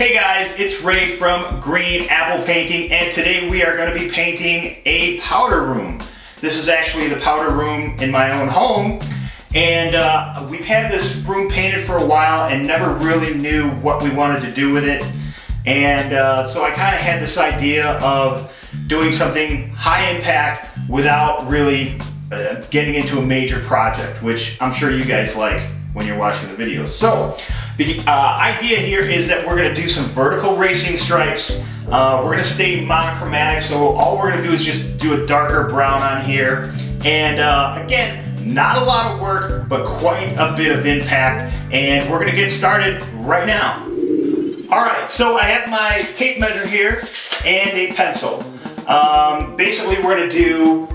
Hey guys, it's Ray from Green Apple Painting, and today we are going to be painting a powder room. This is actually the powder room in my own home, and we've had this room painted for a while and never really knew what we wanted to do with it. And so I kind of had this idea of doing something high impact without really getting into a major project, which I'm sure you guys like when you're watching the videos. So the idea here is that we're going to do some vertical racing stripes. We're going to stay monochromatic, so all we're going to do is just do a darker brown on here. And again, not a lot of work, but quite a bit of impact. And we're going to get started right now. Alright, so I have my tape measure here and a pencil. Basically we're going to do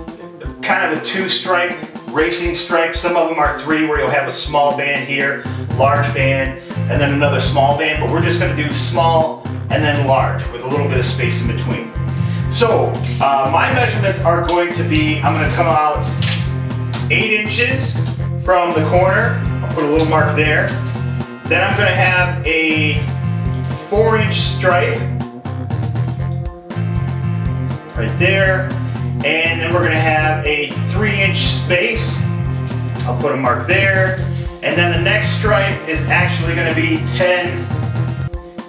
kind of a two-stripe racing stripe. Some of them are three, where you'll have a small band here, large band, and then another small band, but we're just going to do small and then large with a little bit of space in between. So my measurements are going to be, I'm going to come out 8 inches from the corner. I'll put a little mark there. Then I'm going to have a 4-inch stripe right there. And then we're going to have a 3-inch space. I'll put a mark there. And then the next stripe is actually going to be 10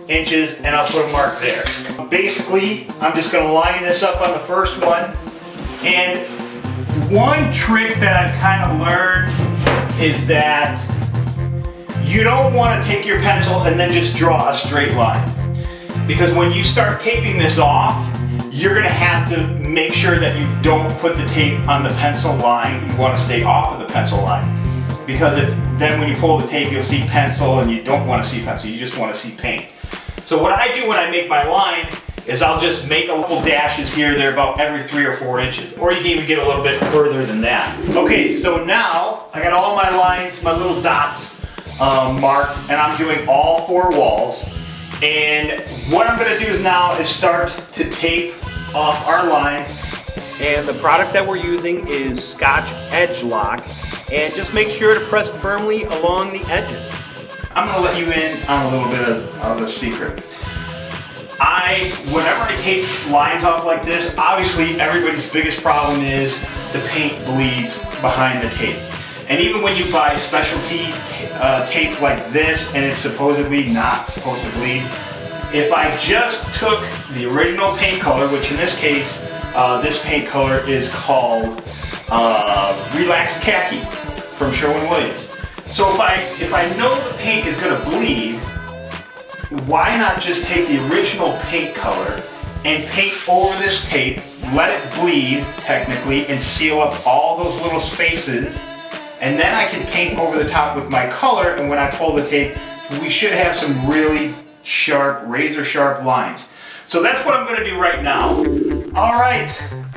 inches, and I'll put a mark there. Basically, I'm just going to line this up on the first one. And one trick that I've kind of learned is that you don't want to take your pencil and then just draw a straight line. Because when you start taping this off, you're going to have to make sure that you don't put the tape on the pencil line. You want to stay off of the pencil line. Because then when you pull the tape, you'll see pencil, and you don't want to see pencil, you just want to see paint. So what I do when I make my line is I'll just make a couple dashes here, there, about every 3 or 4 inches. Or you can even get a little bit further than that. Okay, so now I got all my lines, my little dots marked, and I'm doing all 4 walls. And what I'm going to do now is start to tape off our line. And the product that we're using is Scotch Edge Lock. And just make sure to press firmly along the edges. I'm going to let you in on a little bit of a secret. Whenever I tape lines off like this, obviously everybody's biggest problem is the paint bleeds behind the tape. And even when you buy specialty tape like this, and it's supposedly not supposed to bleed, if I just took the original paint color, which in this case, this paint color is called Relaxed Khaki from Sherwin-Williams. So if I know the paint is going to bleed, why not just take the original paint color and paint over this tape, let it bleed technically, and seal up all those little spaces, and then I can paint over the top with my color, and when I pull the tape, we should have some really sharp, razor sharp lines. So that's what I'm going to do right now. Alright,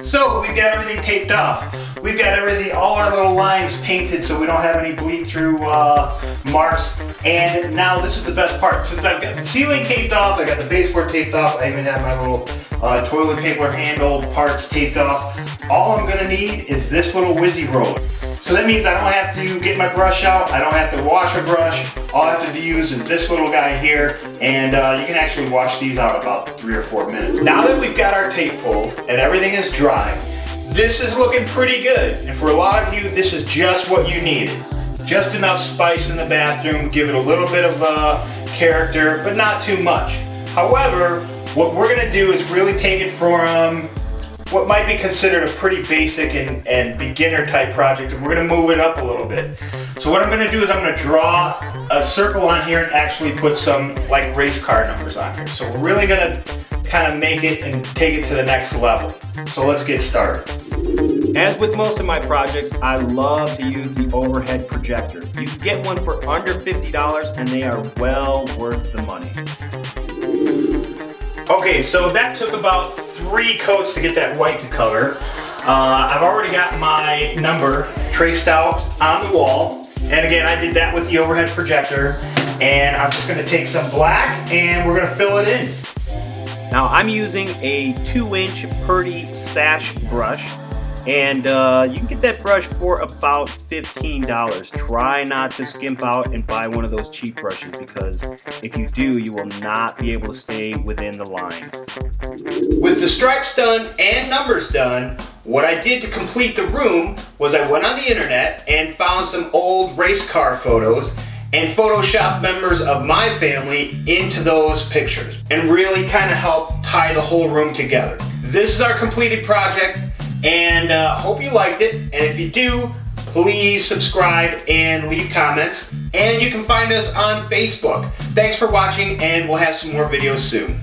so we've got everything taped off. We've got all our little lines painted so we don't have any bleed through marks. And now this is the best part. Since I've got the ceiling taped off, I got the baseboard taped off, I even have my little toilet paper handle parts taped off. All I'm going to need is this little Wizzy roller. So that means I don't have to get my brush out, I don't have to wash a brush. All I have to use is this little guy here, and you can actually wash these out about 3 or 4 minutes. Now that we've got our tape pulled and everything is dry, this is looking pretty good. And for a lot of you, this is just what you needed. Just enough spice in the bathroom, give it a little bit of character, but not too much. However, what we're gonna do is really take it from what might be considered a pretty basic and beginner type project, and we're going to move it up a little bit. So what I'm going to do is I'm going to draw a circle on here and actually put some like race car numbers on here. So we're really going to kind of make it and take it to the next level. So let's get started. As with most of my projects, I love to use the overhead projector. You can get one for under $50 and they are well worth the money. Okay, so that took about 3 coats to get that white to color. I've already got my number traced out on the wall. And again, I did that with the overhead projector. And I'm just gonna take some black and we're gonna fill it in. Now I'm using a 2-inch Purdy sash brush. And you can get that brush for about $15. Try not to skimp out and buy one of those cheap brushes, because if you do, you will not be able to stay within the lines. With the stripes done and numbers done, what I did to complete the room was I went on the internet and found some old race car photos and Photoshop members of my family into those pictures, and really kind of helped tie the whole room together. This is our completed project, and hope you liked it. And if you do, please subscribe and leave comments. And you can find us on Facebook. Thanks for watching, and we'll have some more videos soon.